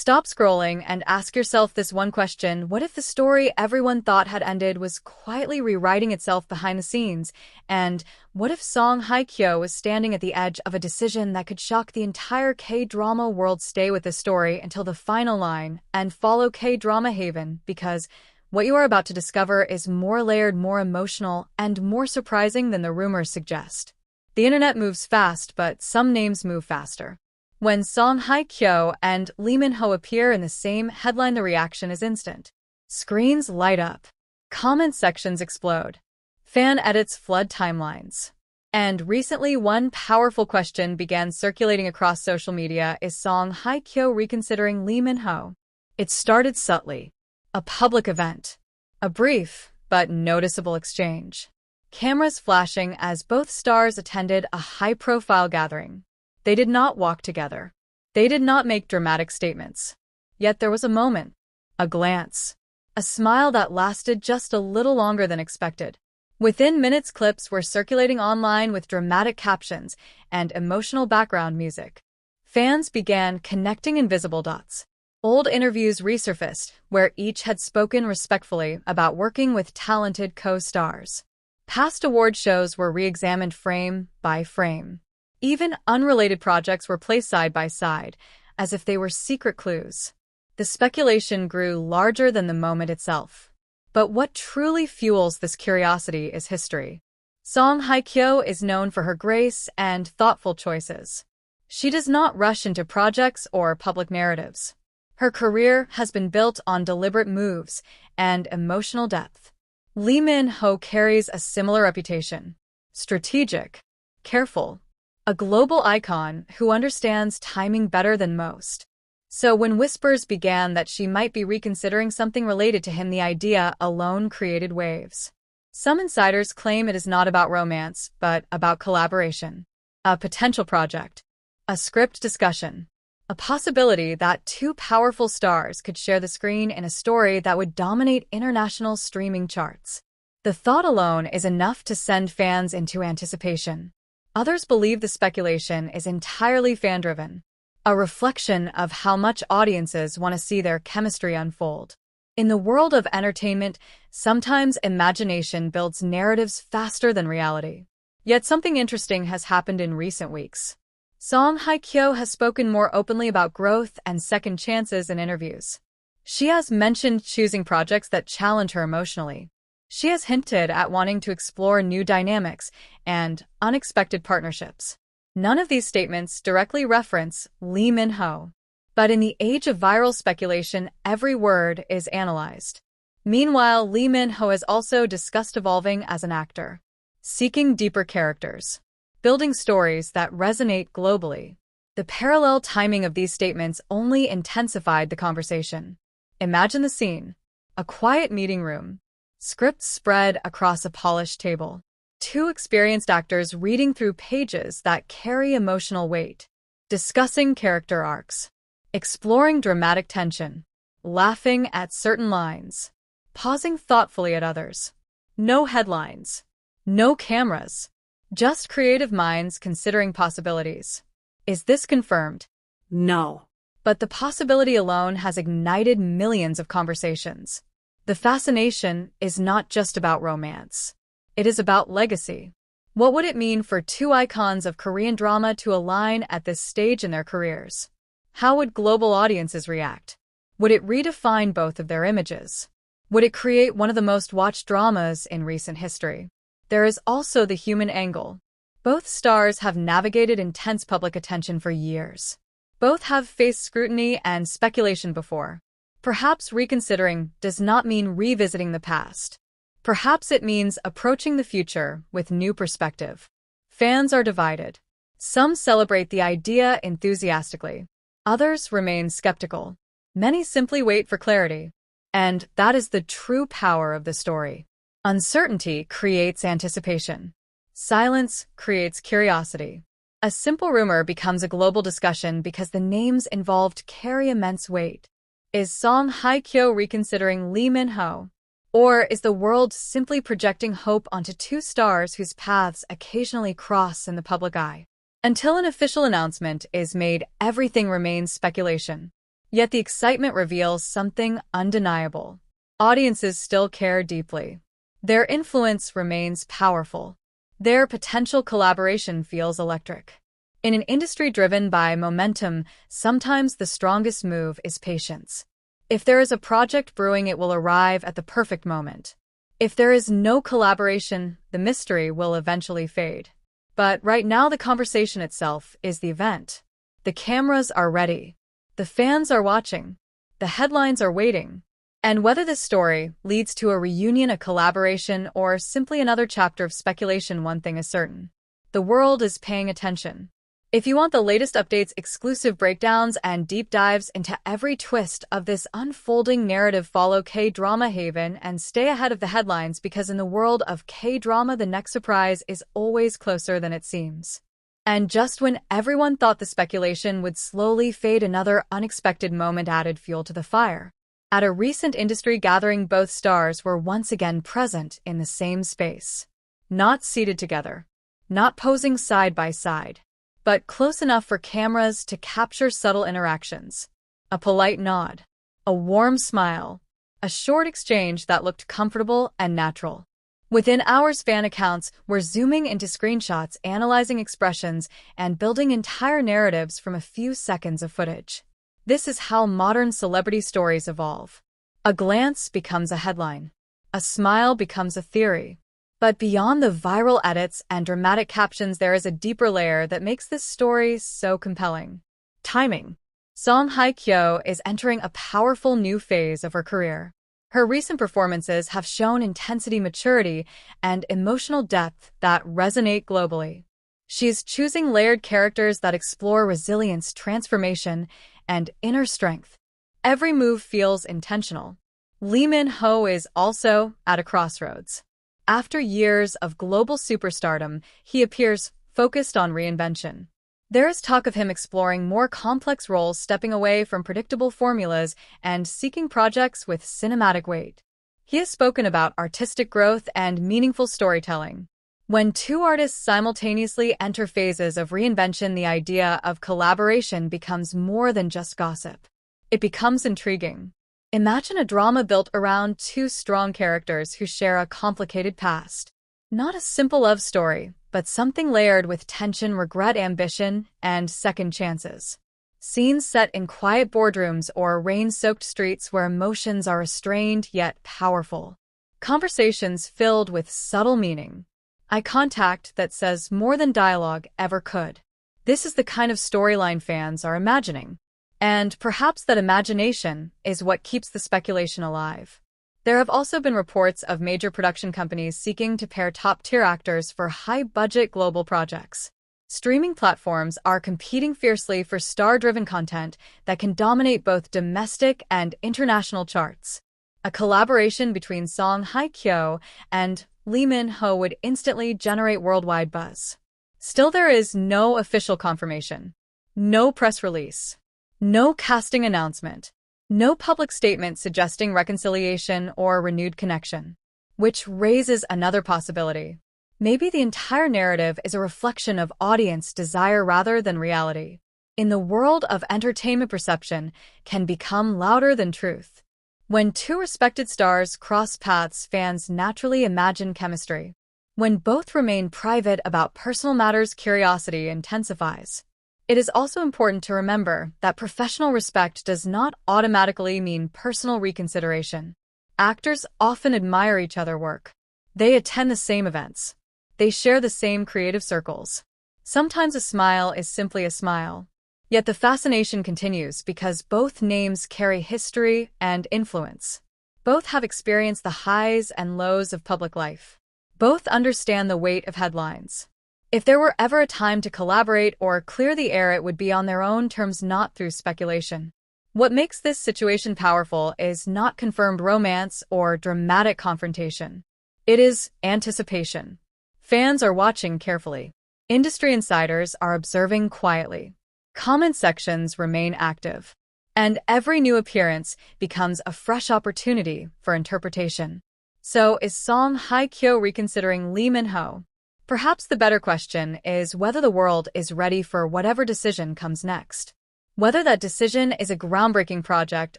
Stop scrolling and ask yourself this one question: what if the story everyone thought had ended was quietly rewriting itself behind the scenes? And what if Song Hye Kyo was standing at the edge of a decision that could shock the entire K-drama world? Stay with the story until the final line and follow K-drama Havenn, because what you are about to discover is more layered, more emotional, and more surprising than the rumors suggest. The internet moves fast, but some names move faster. When Song Hye Kyo and Lee Min-ho appear in the same headline, the reaction is instant. Screens light up. Comment sections explode. Fan edits flood timelines. And recently, one powerful question began circulating across social media: is Song Hye Kyo reconsidering Lee Min-ho? It started subtly. A public event. A brief but noticeable exchange. Cameras flashing as both stars attended a high-profile gathering. They did not walk together. They did not make dramatic statements. Yet there was a moment, a glance, a smile that lasted just a little longer than expected. Within minutes, clips were circulating online with dramatic captions and emotional background music. Fans began connecting invisible dots. Old interviews resurfaced, where each had spoken respectfully about working with talented co-stars. Past award shows were re-examined frame by frame. Even unrelated projects were placed side by side, as if they were secret clues. The speculation grew larger than the moment itself. But what truly fuels this curiosity is history. Song Hye Kyo is known for her grace and thoughtful choices. She does not rush into projects or public narratives. Her career has been built on deliberate moves and emotional depth. Lee Min-ho carries a similar reputation. Strategic, careful, a global icon who understands timing better than most. So when whispers began that she might be reconsidering something related to him, the idea alone created waves. Some insiders claim it is not about romance, but about collaboration. A potential project. A script discussion. A possibility that two powerful stars could share the screen in a story that would dominate international streaming charts. The thought alone is enough to send fans into anticipation. Others believe the speculation is entirely fan-driven, a reflection of how much audiences want to see their chemistry unfold. In the world of entertainment, sometimes imagination builds narratives faster than reality. Yet something interesting has happened in recent weeks. Song Hye Kyo has spoken more openly about growth and second chances in interviews. She has mentioned choosing projects that challenge her emotionally. She has hinted at wanting to explore new dynamics and unexpected partnerships. None of these statements directly reference Lee Min-ho. But in the age of viral speculation, every word is analyzed. Meanwhile, Lee Min-ho has also discussed evolving as an actor, seeking deeper characters, building stories that resonate globally. The parallel timing of these statements only intensified the conversation. Imagine the scene: a quiet meeting room. Scripts spread across a polished table. Two experienced actors reading through pages that carry emotional weight, discussing character arcs, exploring dramatic tension, laughing at certain lines, pausing thoughtfully at others. No headlines, no cameras, just creative minds considering possibilities. Is this confirmed? No. But the possibility alone has ignited millions of conversations. The fascination is not just about romance. It is about legacy. What would it mean for two icons of Korean drama to align at this stage in their careers? How would global audiences react? Would it redefine both of their images? Would it create one of the most watched dramas in recent history? There is also the human angle. Both stars have navigated intense public attention for years. Both have faced scrutiny and speculation before. Perhaps reconsidering does not mean revisiting the past. Perhaps it means approaching the future with new perspective. Fans are divided. Some celebrate the idea enthusiastically. Others remain skeptical. Many simply wait for clarity. And that is the true power of the story. Uncertainty creates anticipation. Silence creates curiosity. A simple rumor becomes a global discussion because the names involved carry immense weight. Is Song Hye Kyo reconsidering Lee Min-ho? Or is the world simply projecting hope onto two stars whose paths occasionally cross in the public eye? Until an official announcement is made, everything remains speculation. Yet the excitement reveals something undeniable. Audiences still care deeply. Their influence remains powerful. Their potential collaboration feels electric. In an industry driven by momentum, sometimes the strongest move is patience. If there is a project brewing, it will arrive at the perfect moment. If there is no collaboration, the mystery will eventually fade. But right now, the conversation itself is the event. The cameras are ready. The fans are watching. The headlines are waiting. And whether this story leads to a reunion, a collaboration, or simply another chapter of speculation, one thing is certain. The world is paying attention. If you want the latest updates, exclusive breakdowns, and deep dives into every twist of this unfolding narrative, follow K-Drama Havenn and stay ahead of the headlines, because in the world of K-drama, the next surprise is always closer than it seems. And just when everyone thought the speculation would slowly fade, another unexpected moment added fuel to the fire. At a recent industry gathering, both stars were once again present in the same space. Not seated together, not posing side by side, but close enough for cameras to capture subtle interactions. A polite nod, a warm smile, a short exchange that looked comfortable and natural. Within hours, fan accounts were zooming into screenshots, analyzing expressions, and building entire narratives from a few seconds of footage. This is how modern celebrity stories evolve. A glance becomes a headline. A smile becomes a theory. But beyond the viral edits and dramatic captions, there is a deeper layer that makes this story so compelling. Timing. Song Hye Kyo is entering a powerful new phase of her career. Her recent performances have shown intensity, maturity, and emotional depth that resonate globally. She is choosing layered characters that explore resilience, transformation, and inner strength. Every move feels intentional. Lee Min-ho is also at a crossroads. After years of global superstardom, he appears focused on reinvention. There is talk of him exploring more complex roles, stepping away from predictable formulas, and seeking projects with cinematic weight. He has spoken about artistic growth and meaningful storytelling. When two artists simultaneously enter phases of reinvention, the idea of collaboration becomes more than just gossip. It becomes intriguing. Imagine a drama built around two strong characters who share a complicated past. Not a simple love story, but something layered with tension, regret, ambition, and second chances. Scenes set in quiet boardrooms or rain-soaked streets where emotions are restrained yet powerful. Conversations filled with subtle meaning. Eye contact that says more than dialogue ever could. This is the kind of storyline fans are imagining. And perhaps that imagination is what keeps the speculation alive. There have also been reports of major production companies seeking to pair top-tier actors for high-budget global projects. Streaming platforms are competing fiercely for star-driven content that can dominate both domestic and international charts. A collaboration between Song Hye Kyo and Lee Min-ho would instantly generate worldwide buzz. Still, there is no official confirmation, no press release, no casting announcement, no public statement suggesting reconciliation or renewed connection. Which raises another possibility. Maybe the entire narrative is a reflection of audience desire rather than reality. In the world of entertainment, perception can become louder than truth. When two respected stars cross paths, fans naturally imagine chemistry. When both remain private about personal matters, curiosity intensifies. It is also important to remember that professional respect does not automatically mean personal reconsideration. Actors often admire each other's work. They attend the same events. They share the same creative circles. Sometimes a smile is simply a smile. Yet the fascination continues because both names carry history and influence. Both have experienced the highs and lows of public life. Both understand the weight of headlines. If there were ever a time to collaborate or clear the air, it would be on their own terms, not through speculation. What makes this situation powerful is not confirmed romance or dramatic confrontation. It is anticipation. Fans are watching carefully. Industry insiders are observing quietly. Comment sections remain active. And every new appearance becomes a fresh opportunity for interpretation. So, is Song Hye Kyo reconsidering Lee Min-ho? Perhaps the better question is whether the world is ready for whatever decision comes next. Whether that decision is a groundbreaking project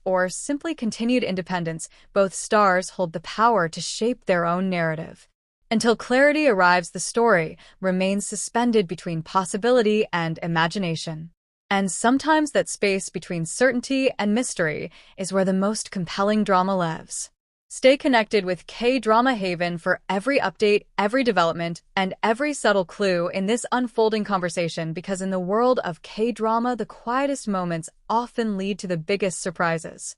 or simply continued independence, both stars hold the power to shape their own narrative. Until clarity arrives, the story remains suspended between possibility and imagination. And sometimes that space between certainty and mystery is where the most compelling drama lives. Stay connected with K-Drama Havenn for every update, every development, and every subtle clue in this unfolding conversation, because in the world of K-drama, the quietest moments often lead to the biggest surprises.